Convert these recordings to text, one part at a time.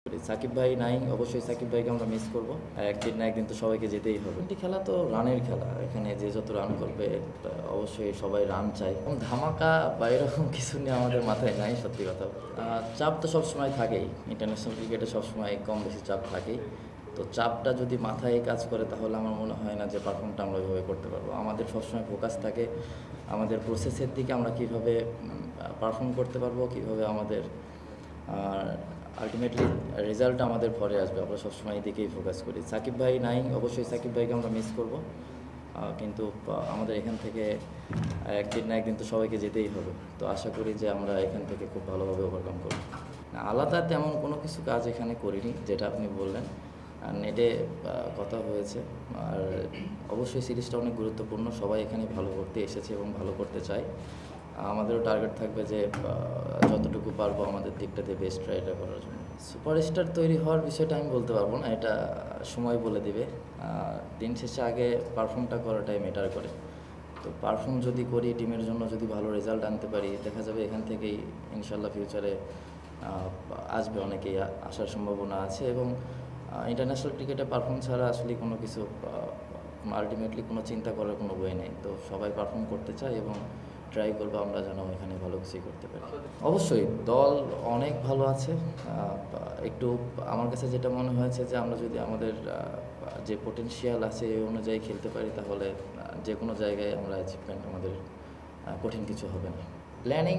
সাকিব ভাই নাই, অবশ্যই সাকিব ভাইকে আমরা মিস করব। একদিন না একদিন তো সবাইকে যেতেই হবে। এটি খেলা তো রানের খেলা, এখানে যে যত রান করবে অবশ্যই সবাই রান চাই। ধামাকা বা এরকম কিছু নিয়ে আমাদের মাথায় নাই, সত্যি কথা। চাপ তো সবসময় থাকেই, ইন্টারন্যাশনাল ক্রিকেটে সবসময় কম বেশি চাপ থাকেই। তো চাপটা যদি মাথায় কাজ করে তাহলে আমার মনে হয় না যে পারফর্মটা আমরা ওইভাবে করতে পারবো। আমাদের সবসময় ফোকাস থাকে আমাদের প্রসেসের দিকে, আমরা কীভাবে পারফর্ম করতে পারবো, কীভাবে আমাদের আলটিমেটলি রেজাল্ট আমাদের পরে আসবে। আমরা সবসময় এই দিকেই ফোকাস করি। সাকিব ভাই নাই, অবশ্যই সাকিব ভাইকে আমরা মিস করব, কিন্তু আমাদের এখান থেকে একদিন না একদিন তো সবাইকে যেতেই হবে। তো আশা করি যে আমরা এখান থেকে খুব ভালোভাবে ওভারকাম করব। আলাদা তেমন কোনো কিছু কাজ এখানে করিনি, যেটা আপনি বললেন। নেটে কথা হয়েছে, আর অবশ্যই সিরিজটা অনেক গুরুত্বপূর্ণ। সবাই এখানে ভালো করতে এসেছে এবং ভালো করতে চায়। আমাদেরও টার্গেট থাকবে যে যতটুকু পারবো আমাদের দিকটাতে বেস্ট ট্রাইটা করার জন্য। সুপারস্টার তৈরি হওয়ার বিষয়টা আমি বলতে পারবো না, এটা সময় বলে দিবে। দিন শেষে আগে পারফর্মটা করাটাই ম্যাটার করে। তো পারফর্ম যদি করি, টিমের জন্য যদি ভালো রেজাল্ট আনতে পারি, দেখা যাবে এখান থেকেই ইনশাল্লাহ ফিউচারে আসবে, অনেকেই আসার সম্ভাবনা আছে। এবং ইন্টারন্যাশনাল ক্রিকেটে পারফর্ম ছাড়া আসলে কোনো কিছু আলটিমেটলি কোনো চিন্তা করার কোনো ওয়ে নেই। তো সবাই পারফর্ম করতে চায় এবং ট্রাই করবো আমরা যেন এখানে ভালো কিছুই করতে পারি। অবশ্যই দল অনেক ভালো আছে। একটু আমার কাছে যেটা মনে হয়েছে যে আমরা যদি আমাদের যে পোটেনশিয়াল আছে এই অনুযায়ী খেলতে পারি, তাহলে যে কোনো জায়গায় আমরা অ্যাচিভমেন্ট আমাদের কঠিন কিছু হবে না। প্ল্যানিং,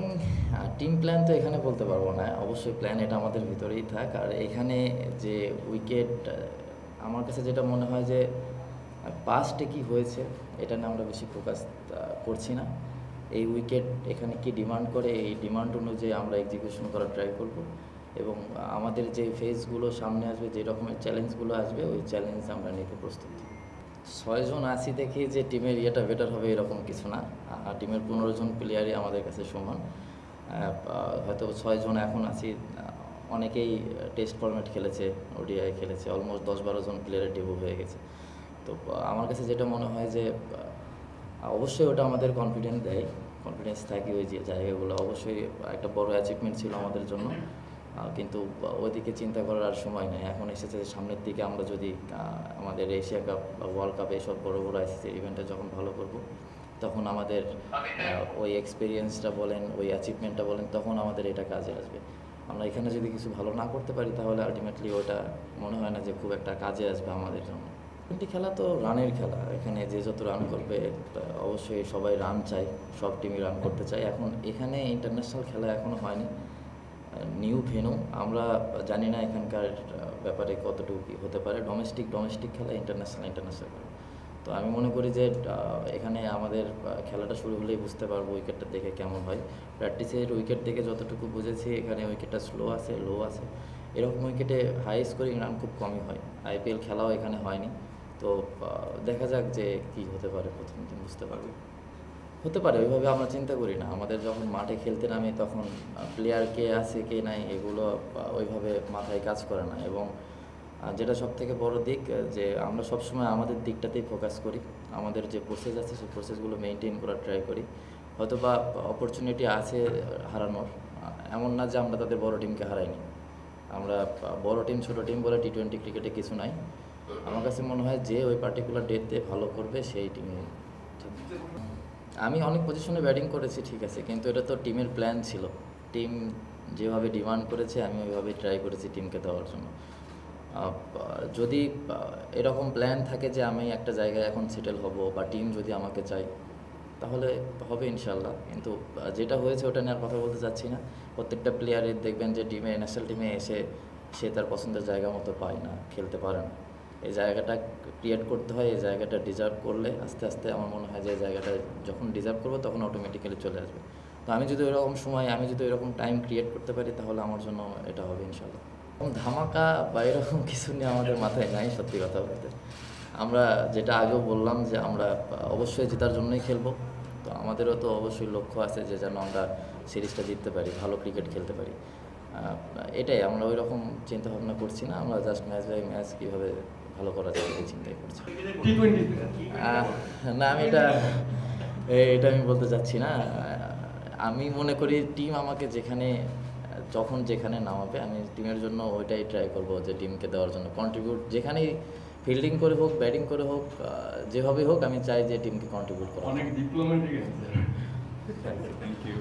টিম প্ল্যান তো এখানে বলতে পারবো না। অবশ্যই প্ল্যান এটা আমাদের ভিতরেই থাক। আর এখানে যে উইকেট, আমার কাছে যেটা মনে হয় যে পাস্টে কি হয়েছে এটা নিয়ে আমরা বেশি ফোকাস করছি না। এই উইকেট এখানে কি ডিমান্ড করে, এই ডিমান্ড অনুযায়ী আমরা এক্সিকিউশন করার ট্রাই করব। এবং আমাদের যে ফেজগুলো সামনে আসবে, যে রকমের চ্যালেঞ্জগুলো আসবে, ওই চ্যালেঞ্জ আমরা নিতে প্রস্তুত। 6 জন আছি দেখি যে টিমের ইয়েটা বেটার হবে এরকম কিছু না। টিমের 15 জন প্লেয়ারই আমাদের কাছে সমান। হয়তো 6 জন এখন আছি, অনেকেই টেস্ট ফরম্যাট খেলেছে, ওডিআই খেলেছে, অলমোস্ট 10-12 জন প্লেয়ারের ডেবিউ হয়ে গেছে। তো আমার কাছে যেটা মনে হয় যে অবশ্যই ওটা আমাদের কনফিডেন্স থাকে। ওই যে জায়গাগুলো অবশ্যই একটা বড় অ্যাচিভমেন্ট ছিল আমাদের জন্য, কিন্তু ওইদিকে চিন্তা করার আর সময় নেই। এখন এসেছে সামনের দিকে, আমরা যদি আমাদের এশিয়া কাপ বা ওয়ার্ল্ড কাপ এইসব বড় বড় আইসিসি ইভেন্টে যখন ভালো করব, তখন আমাদের ওই এক্সপিরিয়েন্সটা বলেন, ওই অ্যাচিভমেন্টটা বলেন, তখন আমাদের এটা কাজে আসবে। আমরা এখানে যদি কিছু ভালো না করতে পারি, তাহলে আলটিমেটলি ওটা মনে হয় না যে খুব একটা কাজে আসবে আমাদের জন্য। টি খেলা তো রানের খেলা, এখানে যে যত রান করবে অবশ্যই সবাই রান চায়, সব টিমই রান করতে চায়। এখন এখানে ইন্টারন্যাশনাল খেলা এখনও হয়নি, নিউ ভেন্যু, আমরা জানি না এখানকার ব্যাপারে কতটুকু কী হতে পারে। ডোমেস্টিক খেলা, ইন্টারন্যাশনাল খেলা। তো আমি মনে করি যে এখানে আমাদের খেলাটা শুরু হলেই বুঝতে পারবো উইকেটটা দেখে কেমন হয়। প্র্যাকটিসের উইকেট দেখে যতটুকু বুঝেছি, এখানে উইকেটটা লো আছে। এরকম উইকেটে হাই স্কোরিং রান খুব কমই হয়। আইপিএল খেলাও এখানে হয়নি। তো দেখা যাক যে কী হতে পারে, প্রথম দিন বুঝতে পারবো। হতে পারে, ওইভাবে আমরা চিন্তা করি না। আমাদের যখন মাঠে খেলতে নামি তখন প্লেয়ার কে আছে কে নাই এগুলো ওইভাবে মাথায় কাজ করে না। এবং যেটা সবথেকে বড় দিক, যে আমরা সবসময় আমাদের দিকটাতেই ফোকাস করি। আমাদের যে প্রসেস আছে সেই প্রসেসগুলো মেনটেন করার ট্রাই করি। হয়তো বা অপরচুনিটি আছে হারানোর, এমন না যে আমরা তাদের বড় টিমকে হারাইনি। আমরা বড় টিম ছোট টিম বলে টি-20 ক্রিকেটে কিছু নাই। আমার কাছে মনে হয় যে ওই পার্টিকুলার ডেতে ভালো করবে সেই টিমে। আমি অনেক পজিশনে ব্যাটিং করেছি, ঠিক আছে, কিন্তু এটা তো টিমের প্ল্যান ছিল। টিম যেভাবে ডিমান্ড করেছে আমি ওইভাবেই ট্রাই করেছি টিমকে দেওয়ার জন্য। যদি এরকম প্ল্যান থাকে যে আমি একটা জায়গায় এখন সেটেল হব, বা টিম যদি আমাকে চাই, তাহলে হবে ইনশাল্লাহ। কিন্তু যেটা হয়েছে ওটা নিয়ে আর কথা বলতে চাচ্ছি না। প্রত্যেকটা প্লেয়ারের দেখবেন যে ন্যাশনাল টিমে এসে সে তার পছন্দের জায়গা মতো পায় না, খেলতে পারে না। এই জায়গাটা ক্রিয়েট করতে হয়। এই জায়গাটা ডিজার্ভ করলে আস্তে আস্তে আমার মনে হয় যে জায়গাটা যখন ডিজার্ভ করবো তখন অটোমেটিক্যালি চলে আসবে। তো আমি যদি ওইরকম টাইম ক্রিয়েট করতে পারি, তাহলে আমার জন্য এটা হবে ইনশাল্লাহ। ধামাকা বা এরকম কিছু নিয়ে আমাদের মাথায় নাই, সত্যি কথা বলতে। আমরা যেটা আগেও বললাম যে আমরা অবশ্যই জেতার জন্যই খেলবো। তো আমাদেরও তো অবশ্যই লক্ষ্য আছে যে যেন আমরা সিরিজটা জিততে পারি, ভালো ক্রিকেট খেলতে পারি। এটাই, আমরা ওই রকম চিন্তাভাবনা করছি না। আমরা জাস্ট ম্যাচ বাই ম্যাচ কীভাবে ভালো করা যায় এই চিন্তাই করছি। না, আমি এটা আমি বলতে চাচ্ছি না। আমি মনে করি টিম আমাকে যেখানে যখন যেখানে নামাবে আমি টিমের জন্য ওইটাই ট্রাই করবো যে টিমকে দেওয়ার জন্য কন্ট্রিবিউট, যেখানেই ফিল্ডিং করে হোক ব্যাটিং করে হোক যেভাবেই হোক আমি চাই যে টিমকে কন্ট্রিবিউট করা। অনেক ডিপ্লোম্যাটিক থ্যাংক ইউ।